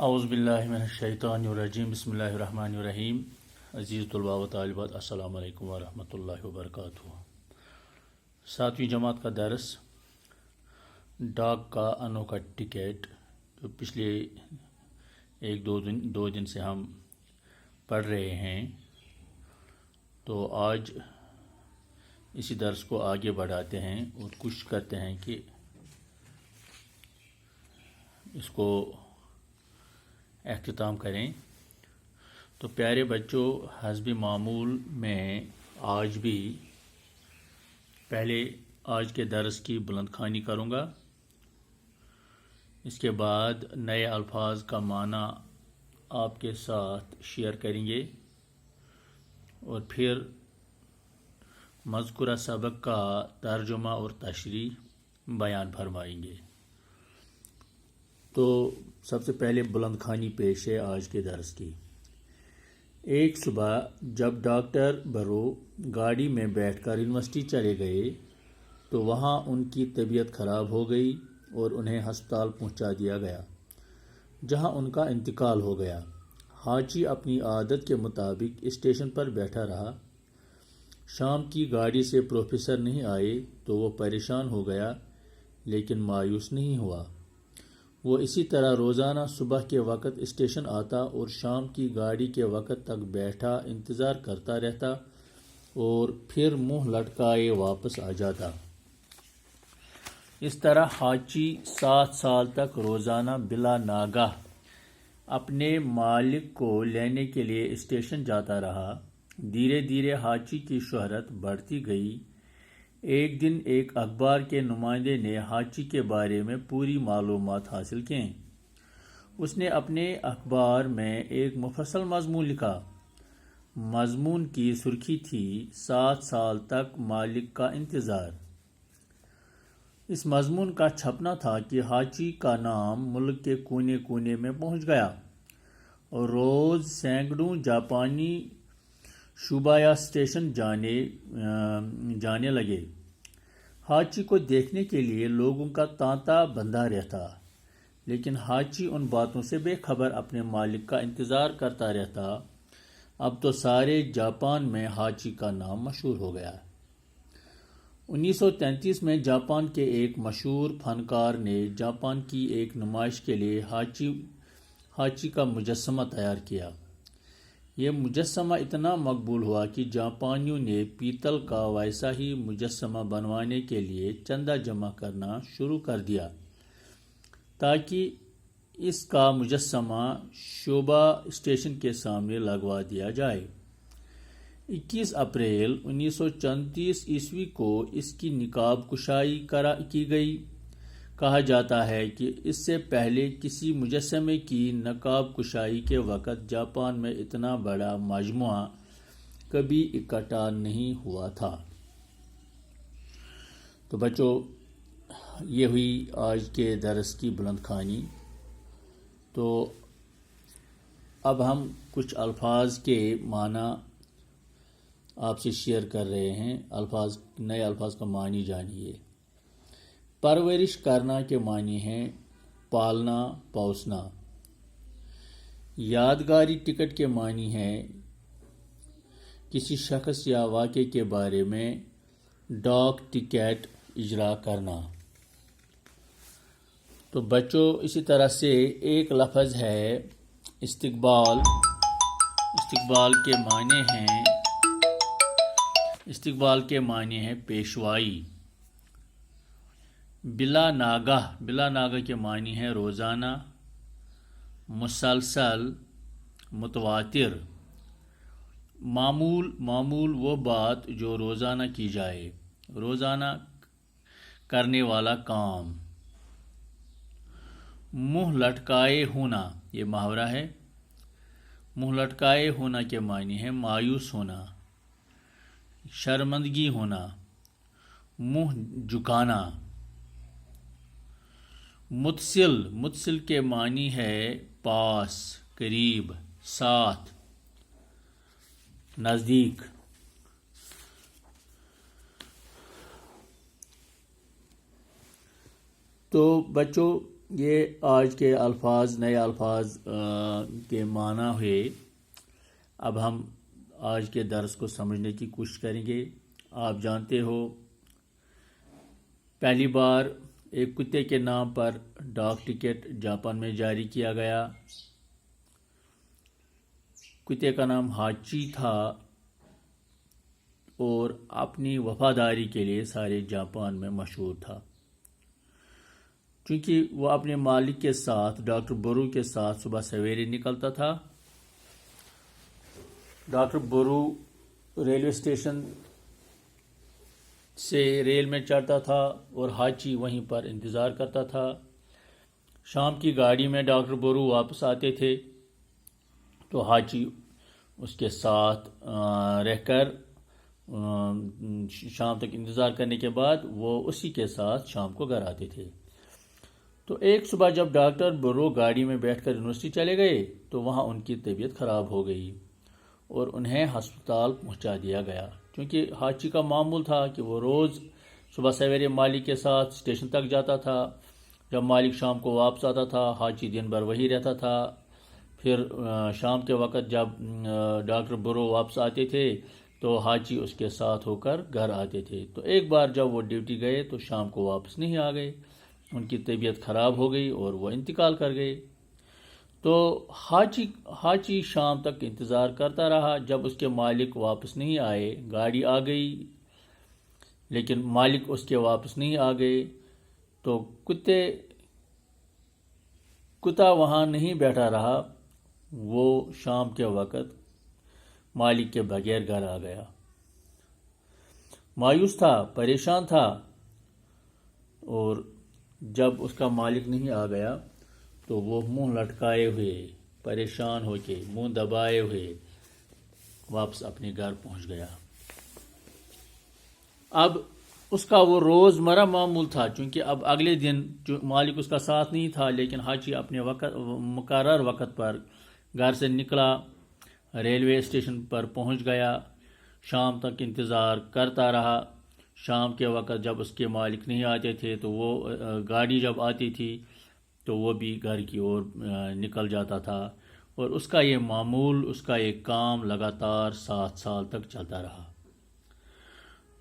اعوذ باللہ من الشیطان الرجیم بسم اللہ الرحمن الرحیم عزیز طلباء و طالبات السلام علیکم ورحمۃ اللہ وبرکاتہ۔ 7ویں جماعت کا درس ڈاک کا انوکھا ٹکٹ جو پچھلے دو دن سے ہم پڑھ رہے ہیں، تو آج اسی درس کو آگے بڑھاتے ہیں اور کوشش کرتے ہیں کہ اس کو اختتام کریں۔ تو پیارے بچوں، حسب معمول میں آج بھی پہلے آج کے درس کی بلند خوانی کروں گا، اس کے بعد نئے الفاظ کا معنی آپ کے ساتھ شیئر کریں گے اور پھر مذکورہ سبق کا ترجمہ اور تشریح بیان فرمائیں گے۔ تو سب سے پہلے بلند خوانی پیش ہے آج کے درس کی۔ ایک صبح جب ڈاکٹر برو گاڑی میں بیٹھ کر یونیورسٹی چلے گئے تو وہاں ان کی طبیعت خراب ہو گئی اور انہیں ہسپتال پہنچا دیا گیا، جہاں ان کا انتقال ہو گیا۔ حاجی اپنی عادت کے مطابق اسٹیشن پر بیٹھا رہا۔ شام کی گاڑی سے پروفیسر نہیں آئے تو وہ پریشان ہو گیا، لیکن مایوس نہیں ہوا۔ وہ اسی طرح روزانہ صبح کے وقت اسٹیشن آتا اور شام کی گاڑی کے وقت تک بیٹھا انتظار کرتا رہتا اور پھر منہ لٹکائے واپس آ جاتا۔ اس طرح حاجی 7 سال تک روزانہ بلا ناگہ اپنے مالک کو لینے کے لیے اسٹیشن جاتا رہا۔ دھیرے دھیرے حاجی کی شہرت بڑھتی گئی۔ ایک دن ایک اخبار کے نمائندے نے حاجی کے بارے میں پوری معلومات حاصل کیں۔ اس نے اپنے اخبار میں ایک مفصل مضمون لکھا۔ مضمون کی سرخی تھی 7 سال تک مالک کا انتظار۔ اس مضمون کا چھپنا تھا کہ حاجی کا نام ملک کے کونے کونے میں پہنچ گیا اور روز سینکڑوں جاپانی شوبایا اسٹیشن جانے لگے۔ حاجی کو دیکھنے کے لیے لوگوں کا تانتا بندھا رہتا، لیکن حاجی ان باتوں سے بے خبر اپنے مالک کا انتظار کرتا رہتا۔ اب تو سارے جاپان میں حاجی کا نام مشہور ہو گیا۔ 1933 میں جاپان کے ایک مشہور فنکار نے جاپان کی ایک نمائش کے لیے حاجی کا مجسمہ تیار کیا۔ یہ مجسمہ اتنا مقبول ہوا کہ جاپانیوں نے پیتل کا ویسا ہی مجسمہ بنوانے کے لیے چندہ جمع کرنا شروع کر دیا تاکہ اس کا مجسمہ شوبا اسٹیشن کے سامنے لگوا دیا جائے۔ 21 اپریل 1934 عیسوی کو اس کی نقاب کشائی کی گئی۔ کہا جاتا ہے کہ اس سے پہلے کسی مجسمے کی نقاب کشائی کے وقت جاپان میں اتنا بڑا مجموعہ کبھی اکٹھا نہیں ہوا تھا۔ تو بچوں، یہ ہوئی آج کے درس کی بلند خوانی۔ تو اب ہم کچھ الفاظ کے معنی آپ سے شیئر کر رہے ہیں۔ نئے الفاظ کا معنی جانیے۔ پرورش کرنا کے معنی ہیں پالنا پوسنا۔ یادگاری ٹکٹ کے معنی ہیں کسی شخص یا واقعے کے بارے میں ڈاک ٹکٹ اجرا کرنا۔ تو بچوں، اسی طرح سے ایک لفظ ہے استقبال۔ استقبال کے معنی ہیں پیشوائی۔ بلا ناگہ کے معنی ہے روزانہ، مسلسل، متواتر۔ معمول وہ بات جو روزانہ کی جائے، روزانہ کرنے والا کام۔ منہ لٹکائے ہونا، یہ محاورہ ہے۔ منہ لٹکائے ہونا کے معنی ہے مایوس ہونا، شرمندگی ہونا، منہ جھکانا۔ متصل کے معنی ہے پاس، قریب، ساتھ، نزدیک۔ تو بچوں، یہ آج کے الفاظ نئے الفاظ کے معنی ہوئے. اب ہم آج کے درس کو سمجھنے کی کوشش کریں گے. آپ جانتے ہو پہلی بار ایک کتے کے نام پر ڈاک ٹکٹ جاپان میں جاری کیا گیا. کتے کا نام ہاچی تھا اور اپنی وفاداری کے لیے سارے جاپان میں مشہور تھا، چونکہ وہ اپنے مالک کے ساتھ ڈاکٹر برو کے ساتھ صبح سویرے نکلتا تھا. ڈاکٹر برو ریلوے اسٹیشن سے ریل میں چڑھتا تھا اور ہاچی وہیں پر انتظار کرتا تھا. شام کی گاڑی میں ڈاکٹر برو واپس آتے تھے تو ہاچی اس کے ساتھ رہ کر شام تک انتظار کرنے کے بعد وہ اسی کے ساتھ شام کو گھر آتے تھے. تو ایک صبح جب ڈاکٹر برو گاڑی میں بیٹھ کر یونیورسٹی چلے گئے تو وہاں ان کی طبیعت خراب ہو گئی اور انہیں ہسپتال پہنچا دیا گیا. کیونکہ ہاچی کا معمول تھا کہ وہ روز صبح سویرے مالک کے ساتھ اسٹیشن تک جاتا تھا. جب مالک شام کو واپس آتا تھا ہاچی دن بھر وہی رہتا تھا. پھر شام کے وقت جب ڈاکٹر برو واپس آتے تھے تو ہاچی اس کے ساتھ ہو کر گھر آتے تھے. تو ایک بار جب وہ ڈیوٹی گئے تو شام کو واپس نہیں آ گئے. ان کی طبیعت خراب ہو گئی اور وہ انتقال کر گئے. تو ہاچی شام تک انتظار کرتا رہا. جب اس کے مالک واپس نہیں آئے، گاڑی آ گئی لیکن مالک اس کے واپس نہیں آ گئے تو کتا وہاں نہیں بیٹھا رہا. وہ شام کے وقت مالک کے بغیر گھر آ گیا. مایوس تھا، پریشان تھا، اور جب اس کا مالک نہیں آ گیا تو وہ منہ لٹکائے ہوئے، پریشان ہو کے منہ دبائے ہوئے واپس اپنے گھر پہنچ گیا. اب اس کا وہ روز مرہ معمول تھا، چونکہ اب اگلے دن جو مالک اس کا ساتھ نہیں تھا لیکن ہاچی اپنے مقرر وقت پر گھر سے نکلا، ریلوے اسٹیشن پر پہنچ گیا. شام تک انتظار کرتا رہا. شام کے وقت جب اس کے مالک نہیں آتے تھے تو وہ گاڑی جب آتی تھی تو وہ بھی گھر کی اور نکل جاتا تھا. اور اس کا یہ معمول، اس کا یہ کام لگاتار 7 سال تک چلتا رہا.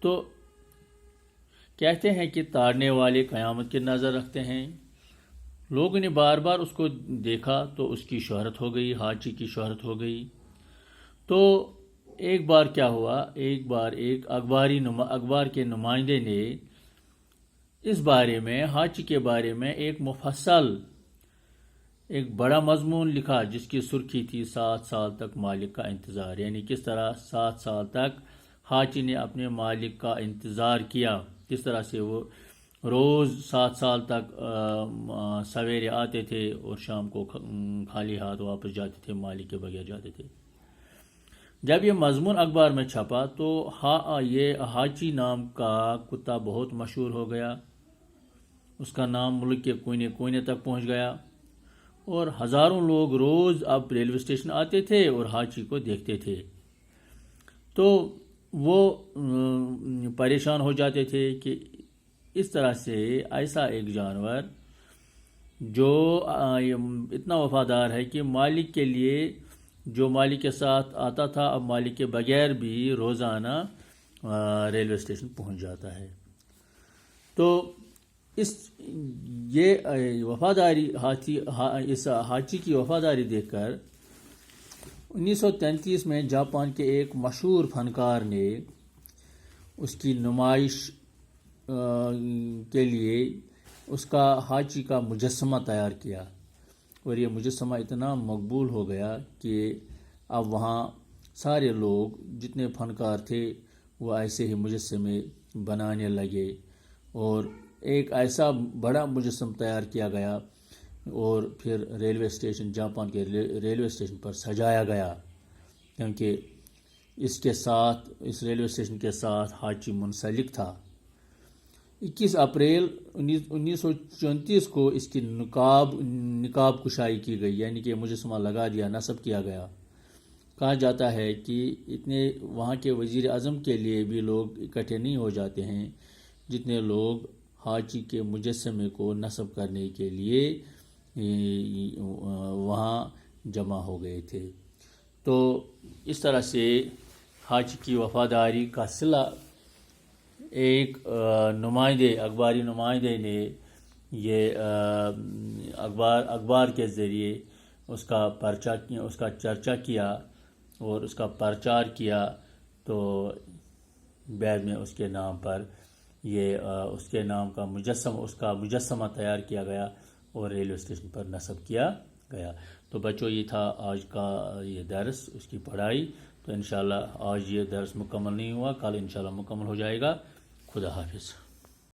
تو کہتے ہیں کہ تاڑنے والے قیامت کی نظر رکھتے ہیں. لوگوں نے بار بار اس کو دیکھا تو اس کی شہرت ہو گئی، ہاچی کی شہرت ہو گئی. تو ایک بار کیا ہوا، ایک بار ایک اخبار کے نمائندے نے اس بارے میں، ہاچی کے بارے میں ایک مفصل ایک بڑا مضمون لکھا جس کی سرخی تھی 7 سال تک مالک کا انتظار. یعنی کس طرح 7 سال تک ہاچی نے اپنے مالک کا انتظار کیا، کس طرح سے وہ روز 7 سال تک سویرے آتے تھے اور شام کو خالی ہاتھ واپس جاتے تھے، مالک کے بغیر جاتے تھے. جب یہ مضمون اخبار میں چھپا تو یہ ہاچی نام کا کتا بہت مشہور ہو گیا. اس کا نام ملک کے کونے کونے تک پہنچ گیا اور ہزاروں لوگ روز اب ریلوے اسٹیشن آتے تھے اور ہاچی کو دیکھتے تھے. تو وہ پریشان ہو جاتے تھے کہ اس طرح سے ایسا ایک جانور جو اتنا وفادار ہے کہ مالک کے لیے، جو مالک کے ساتھ آتا تھا اب مالک کے بغیر بھی روزانہ ریلوے اسٹیشن پہنچ جاتا ہے. تو یہ وفاداری اس ہاچی کی وفاداری دیکھ کر 1933 میں جاپان کے ایک مشہور فنکار نے اس کی نمائش کے لیے اس کا ہاچی کا مجسمہ تیار کیا. اور یہ مجسمہ اتنا مقبول ہو گیا کہ اب وہاں سارے لوگ جتنے فنکار تھے وہ ایسے ہی مجسمے بنانے لگے اور ایک ایسا بڑا مجسم تیار کیا گیا اور پھر ریلوے اسٹیشن، جاپان کے ریلوے اسٹیشن پر سجایا گیا، کیونکہ اس ریلوے اسٹیشن کے ساتھ ہاچی منسلک تھا. 21 اپریل 1934 کو اس کی نقاب کشائی کی گئی، یعنی کہ مجسمہ لگا دیا، نصب کیا گیا. کہا جاتا ہے کہ اتنے وہاں کے وزیر اعظم کے لیے بھی لوگ اکٹھے نہیں ہو جاتے ہیں جتنے لوگ حاجی کے مجسمے کو نصب کرنے کے لیے وہاں جمع ہو گئے تھے۔ تو اس طرح سے حاجی کی وفاداری کا صلہ ایک اخباری نمائندے نے یہ اخبار کے ذریعے اس کا چرچا کیا اور اس کا پرچار کیا، تو بعد میں اس کے نام پر اس کے نام کا مجسمہ تیار کیا گیا اور ریلوے اسٹیشن پر نصب کیا گیا۔ تو بچوں، یہ تھا آج کا یہ درس، اس کی پڑھائی۔ تو انشاءاللہ آج یہ درس مکمل نہیں ہوا، کل انشاءاللہ مکمل ہو جائے گا۔ خدا حافظ۔